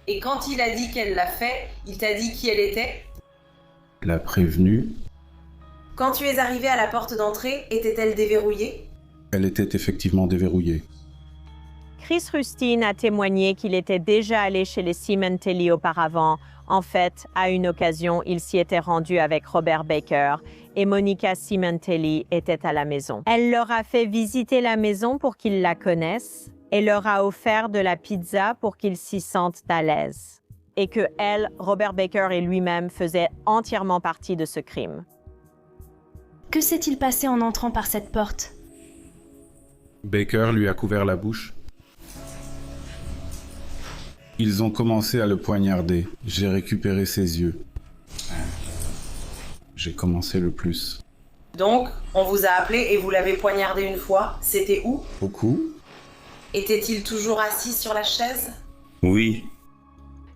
Et quand il a dit qu'elle l'a fait, il t'a dit qui elle était ? La prévenue. Quand tu es arrivé à la porte d'entrée, était-elle déverrouillée ? Elle était effectivement déverrouillée. Chris Rustin a témoigné qu'il était déjà allé chez les Cementilli auparavant. En fait, à une occasion, il s'y était rendu avec Robert Baker et Monica Cementilli était à la maison. Elle leur a fait visiter la maison pour qu'ils la connaissent et leur a offert de la pizza pour qu'ils s'y sentent à l'aise. Et que elle, Robert Baker et lui-même faisaient entièrement partie de ce crime. Que s'est-il passé en entrant par cette porte ? Baker lui a couvert la bouche. Ils ont commencé à le poignarder. J'ai récupéré ses yeux. J'ai commencé le plus. Donc, on vous a appelé et vous l'avez poignardé une fois. C'était où ? Au cou. Était-il toujours assis sur la chaise ? Oui.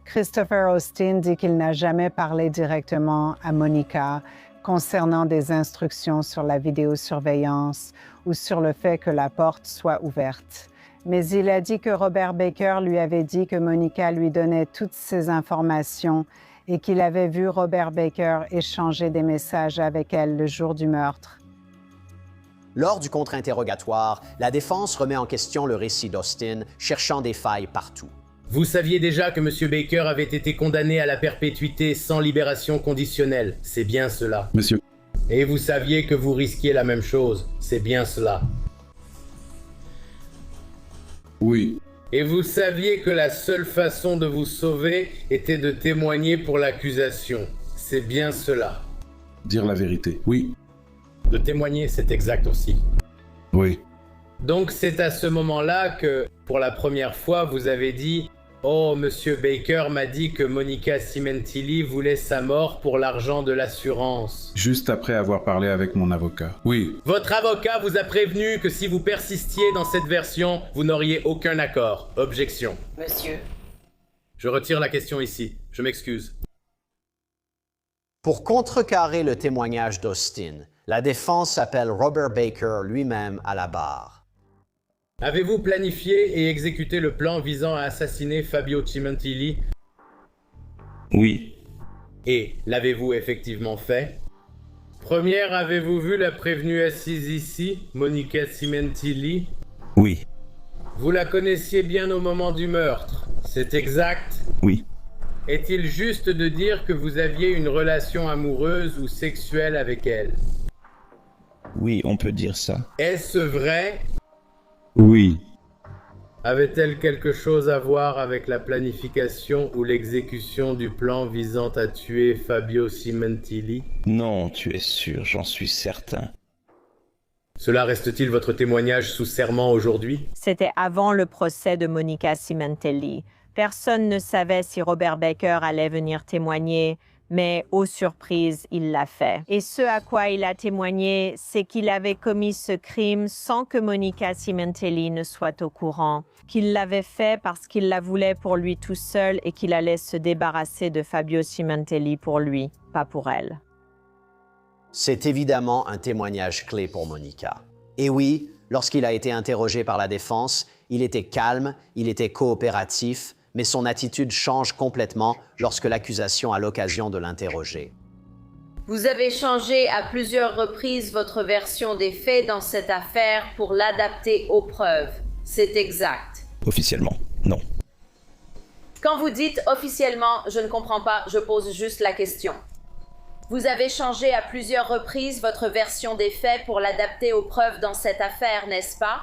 Christopher Austin dit qu'il n'a jamais parlé directement à Monica concernant des instructions sur la vidéosurveillance ou sur le fait que la porte soit ouverte. Mais il a dit que Robert Baker lui avait dit que Monica lui donnait toutes ces informations et qu'il avait vu Robert Baker échanger des messages avec elle le jour du meurtre. Lors du contre-interrogatoire, la défense remet en question le récit d'Austin, cherchant des failles partout. Vous saviez déjà que M. Baker avait été condamné à la perpétuité sans libération conditionnelle, c'est bien cela. Monsieur. Et vous saviez que vous risquiez la même chose, c'est bien cela. Oui. Et vous saviez que la seule façon de vous sauver était de témoigner pour l'accusation. C'est bien cela. Dire la vérité, oui. De témoigner, c'est exact aussi. Oui. Donc c'est à ce moment-là que, pour la première fois, vous avez dit « Oh, Monsieur Baker m'a dit que Monica Cementilli voulait sa mort pour l'argent de l'assurance. » Juste après avoir parlé avec mon avocat. Oui. Votre avocat vous a prévenu que si vous persistiez dans cette version, vous n'auriez aucun accord. Objection. Monsieur. Je retire la question ici. Je m'excuse. Pour contrecarrer le témoignage d'Austin, la défense appelle Robert Baker lui-même à la barre. Avez-vous planifié et exécuté le plan visant à assassiner Fabio Cementilli? Oui. Et l'avez-vous effectivement fait? Première, avez-vous vu la prévenue assise ici, Monica Cementilli? Oui. Vous la connaissiez bien au moment du meurtre, c'est exact? Oui. Est-il juste de dire que vous aviez une relation amoureuse ou sexuelle avec elle? Oui, on peut dire ça. Est-ce vrai? Oui. Avait-elle quelque chose à voir avec la planification ou l'exécution du plan visant à tuer Fabio Cimentilli? Non, tu es sûr, j'en suis certain. Cela reste-t-il votre témoignage sous serment aujourd'hui? C'était avant le procès de Monica Cimentelli. Personne ne savait si Robert Baker allait venir témoigner, mais aux surprises, il l'a fait. Et ce à quoi il a témoigné, c'est qu'il avait commis ce crime sans que Monica Cimentelli ne soit au courant, qu'il l'avait fait parce qu'il la voulait pour lui tout seul et qu'il allait se débarrasser de Fabio Cimentelli pour lui, pas pour elle. C'est évidemment un témoignage clé pour Monica. Et oui, lorsqu'il a été interrogé par la défense, il était calme, il était coopératif, mais son attitude change complètement lorsque l'accusation a l'occasion de l'interroger. Vous avez changé à plusieurs reprises votre version des faits dans cette affaire pour l'adapter aux preuves. C'est exact. Officiellement, non. Quand vous dites officiellement, je ne comprends pas, je pose juste la question. Vous avez changé à plusieurs reprises votre version des faits pour l'adapter aux preuves dans cette affaire, n'est-ce pas?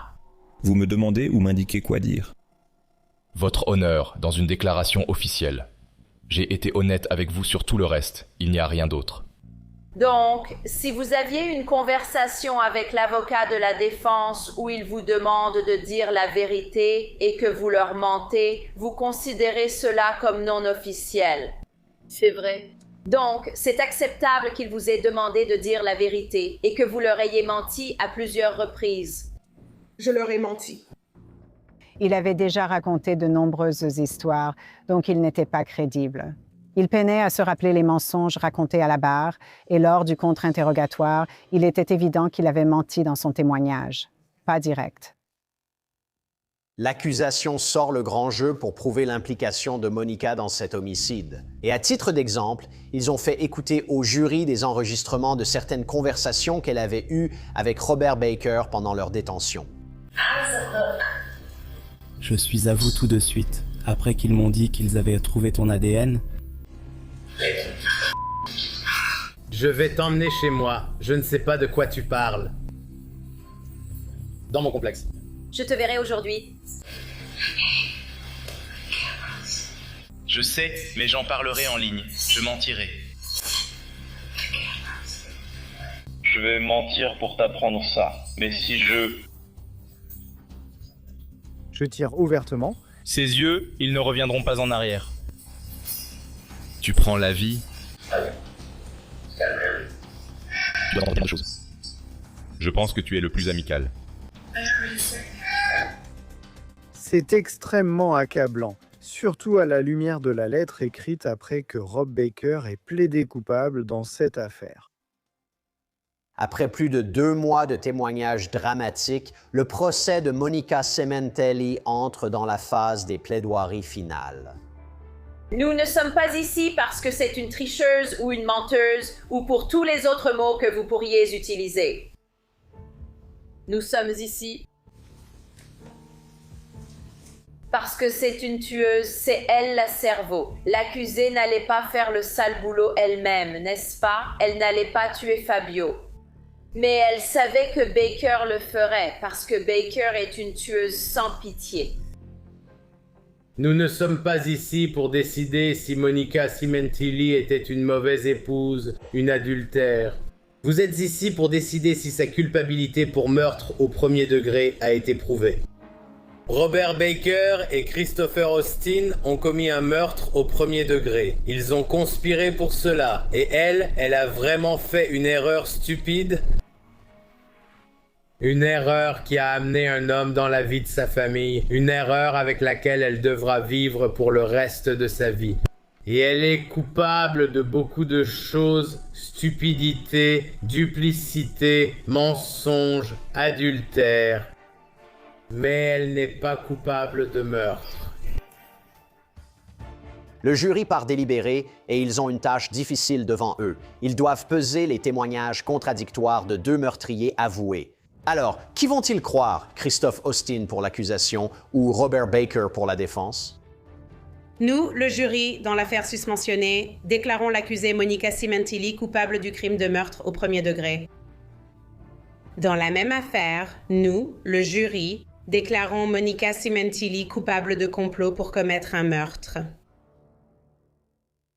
Vous me demandez ou m'indiquez quoi dire? Votre honneur dans une déclaration officielle. J'ai été honnête avec vous sur tout le reste, il n'y a rien d'autre. Donc, si vous aviez une conversation avec l'avocat de la défense où il vous demande de dire la vérité et que vous leur mentez, vous considérez cela comme non officiel. C'est vrai. Donc, c'est acceptable qu'il vous ait demandé de dire la vérité et que vous leur ayez menti à plusieurs reprises. Je leur ai menti. Il avait déjà raconté de nombreuses histoires, donc il n'était pas crédible. Il peinait à se rappeler les mensonges racontés à la barre, et lors du contre-interrogatoire, il était évident qu'il avait menti dans son témoignage. Pas direct. L'accusation sort le grand jeu pour prouver l'implication de Monica dans cet homicide. Et à titre d'exemple, ils ont fait écouter au jury des enregistrements de certaines conversations qu'elle avait eues avec Robert Baker pendant leur détention. Je suis à vous tout de suite. Après qu'ils m'ont dit qu'ils avaient trouvé ton ADN. Je vais t'emmener chez moi. Je ne sais pas de quoi tu parles. Dans mon complexe. Je te verrai aujourd'hui. Je sais, mais j'en parlerai en ligne. Je mentirai. Je vais mentir pour t'apprendre ça. Mais si je tire ouvertement. Ses yeux, ils ne reviendront pas en arrière. Tu prends la vie. Tu dois entendre quelque chose. Je pense que tu es le plus amical. C'est extrêmement accablant, surtout à la lumière de la lettre écrite après que Rob Baker ait plaidé coupable dans cette affaire. Après plus de 2 mois de témoignages dramatiques, le procès de Monica Cimentelli entre dans la phase des plaidoiries finales. Nous ne sommes pas ici parce que c'est une tricheuse ou une menteuse ou pour tous les autres mots que vous pourriez utiliser. Nous sommes ici parce que c'est une tueuse, c'est elle la cerveau. L'accusée n'allait pas faire le sale boulot elle-même, n'est-ce pas? Elle n'allait pas tuer Fabio. Mais elle savait que Baker le ferait parce que Baker est une tueuse sans pitié. Nous ne sommes pas ici pour décider si Monica Cimentilli était une mauvaise épouse, une adultère. Vous êtes ici pour décider si sa culpabilité pour meurtre au premier degré a été prouvée. Robert Baker et Christopher Austin ont commis un meurtre au premier degré. Ils ont conspiré pour cela. Et elle a vraiment fait une erreur stupide. Une erreur qui a amené un homme dans la vie de sa famille. Une erreur avec laquelle elle devra vivre pour le reste de sa vie. Et elle est coupable de beaucoup de choses. Stupidité, duplicité, mensonge, adultère. Mais elle n'est pas coupable de meurtre. Le jury part délibérer et ils ont une tâche difficile devant eux. Ils doivent peser les témoignages contradictoires de 2 meurtriers avoués. Alors, qui vont-ils croire? Christophe Austin pour l'accusation ou Robert Baker pour la défense? Nous, le jury, dans l'affaire susmentionnée, déclarons l'accusée Monica Simentilli coupable du crime de meurtre au premier degré. Dans la même affaire, nous, le jury, déclarons Monica Simentilli coupable de complot pour commettre un meurtre.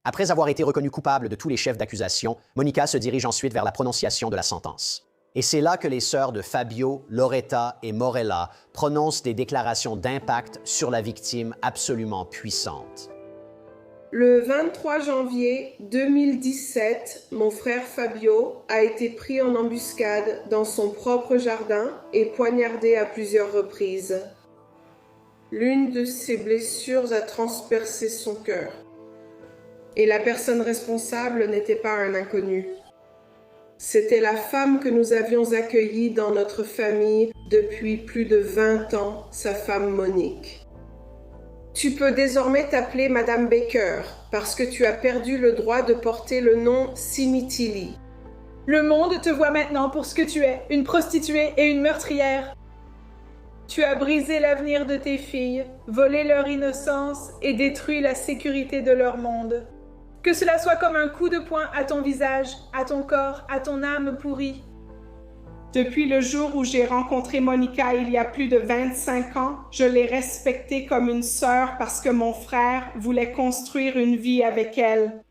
Après avoir été reconnue coupable de tous les chefs d'accusation, Monica se dirige ensuite vers la prononciation de la sentence. Et c'est là que les sœurs de Fabio, Loretta et Morella prononcent des déclarations d'impact sur la victime absolument puissantes. Le 23 janvier 2017, mon frère Fabio a été pris en embuscade dans son propre jardin et poignardé à plusieurs reprises. L'une de ses blessures a transpercé son cœur. Et la personne responsable n'était pas un inconnu. C'était la femme que nous avions accueillie dans notre famille depuis plus de 20 ans, sa femme Monique. Tu peux désormais t'appeler Madame Baker parce que tu as perdu le droit de porter le nom Simentilli. Le monde te voit maintenant pour ce que tu es, une prostituée et une meurtrière. Tu as brisé l'avenir de tes filles, volé leur innocence et détruit la sécurité de leur monde. Que cela soit comme un coup de poing à ton visage, à ton corps, à ton âme pourrie. Depuis le jour où j'ai rencontré Monica il y a plus de 25 ans, je l'ai respectée comme une sœur parce que mon frère voulait construire une vie avec elle.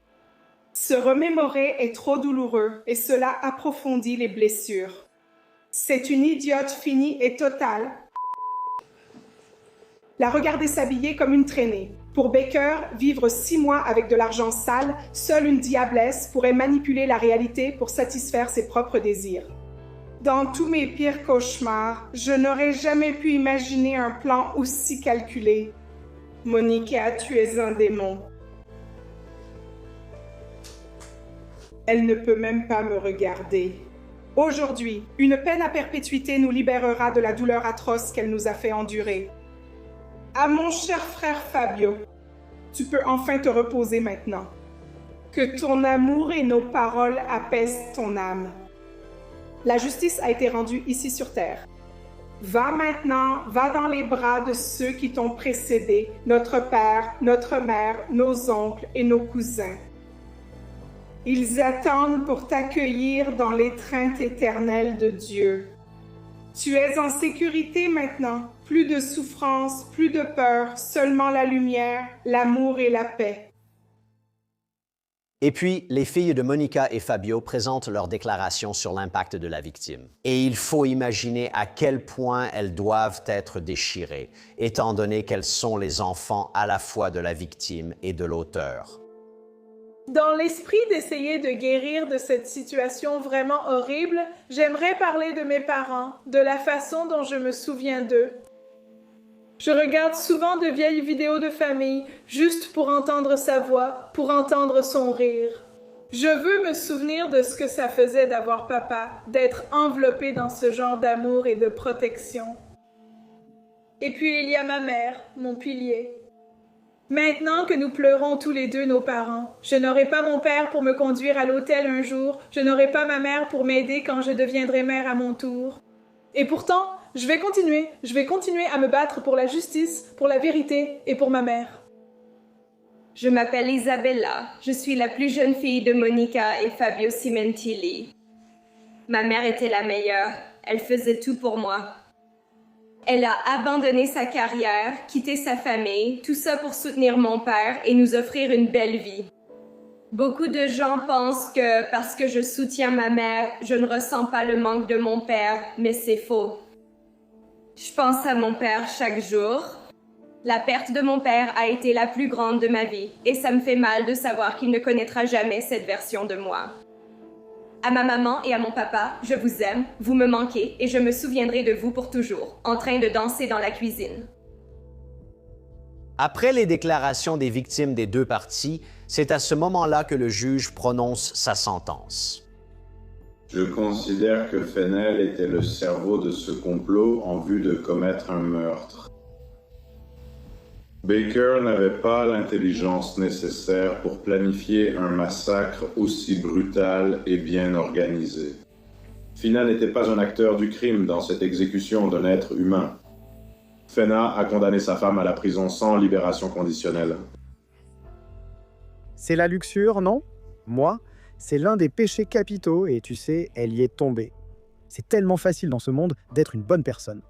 Se remémorer est trop douloureux et cela approfondit les blessures. C'est une idiote finie et totale. La regarder s'habiller comme une traînée. Pour Baker, vivre 6 mois avec de l'argent sale, seule une diablesse pourrait manipuler la réalité pour satisfaire ses propres désirs. Dans tous mes pires cauchemars, je n'aurais jamais pu imaginer un plan aussi calculé. Monica, tu es un démon. Elle ne peut même pas me regarder. Aujourd'hui, une peine à perpétuité nous libérera de la douleur atroce qu'elle nous a fait endurer. À mon cher frère Fabio, tu peux enfin te reposer maintenant. Que ton amour et nos paroles apaisent ton âme. La justice a été rendue ici sur Terre. Va maintenant, va dans les bras de ceux qui t'ont précédé, notre père, notre mère, nos oncles et nos cousins. Ils attendent pour t'accueillir dans l'étreinte éternelle de Dieu. Tu es en sécurité maintenant. Plus de souffrance, plus de peur, seulement la lumière, l'amour et la paix. Et puis, les filles de Monica et Fabio présentent leur déclaration sur l'impact de la victime. Et il faut imaginer à quel point elles doivent être déchirées, étant donné qu'elles sont les enfants à la fois de la victime et de l'auteur. Dans l'esprit d'essayer de guérir de cette situation vraiment horrible, j'aimerais parler de mes parents, de la façon dont je me souviens d'eux. Je regarde souvent de vieilles vidéos de famille, juste pour entendre sa voix, pour entendre son rire. Je veux me souvenir de ce que ça faisait d'avoir papa, d'être enveloppé dans ce genre d'amour et de protection. Et puis il y a ma mère, mon pilier. Maintenant que nous pleurons tous les deux nos parents, je n'aurai pas mon père pour me conduire à l'hôtel un jour, je n'aurai pas ma mère pour m'aider quand je deviendrai mère à mon tour. Et pourtant, je vais continuer à me battre pour la justice, pour la vérité et pour ma mère. Je m'appelle Isabella, je suis la plus jeune fille de Monica et Fabio Simentilli. Ma mère était la meilleure, elle faisait tout pour moi. Elle a abandonné sa carrière, quitté sa famille, tout ça pour soutenir mon père et nous offrir une belle vie. Beaucoup de gens pensent que parce que je soutiens ma mère, je ne ressens pas le manque de mon père, mais c'est faux. Je pense à mon père chaque jour. La perte de mon père a été la plus grande de ma vie et ça me fait mal de savoir qu'il ne connaîtra jamais cette version de moi. À ma maman et à mon papa, je vous aime, vous me manquez et je me souviendrai de vous pour toujours, en train de danser dans la cuisine. Après les déclarations des victimes des deux parties, c'est à ce moment-là que le juge prononce sa sentence. Je considère que Fennell était le cerveau de ce complot en vue de commettre un meurtre. Baker n'avait pas l'intelligence nécessaire pour planifier un massacre aussi brutal et bien organisé. Fina n'était pas un acteur du crime dans cette exécution d'un être humain. Fena a condamné sa femme à la prison sans libération conditionnelle. C'est la luxure, non? Moi, c'est l'un des péchés capitaux et tu sais, elle y est tombée. C'est tellement facile dans ce monde d'être une bonne personne.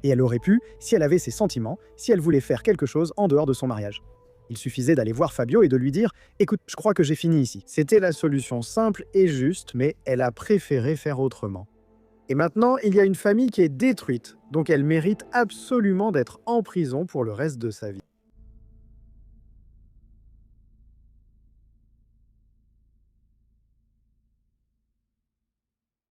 Et elle aurait pu, si elle avait ses sentiments, si elle voulait faire quelque chose en dehors de son mariage. Il suffisait d'aller voir Fabio et de lui dire « Écoute, je crois que j'ai fini ici ». C'était la solution simple et juste, mais elle a préféré faire autrement. Et maintenant, il y a une famille qui est détruite, donc elle mérite absolument d'être en prison pour le reste de sa vie.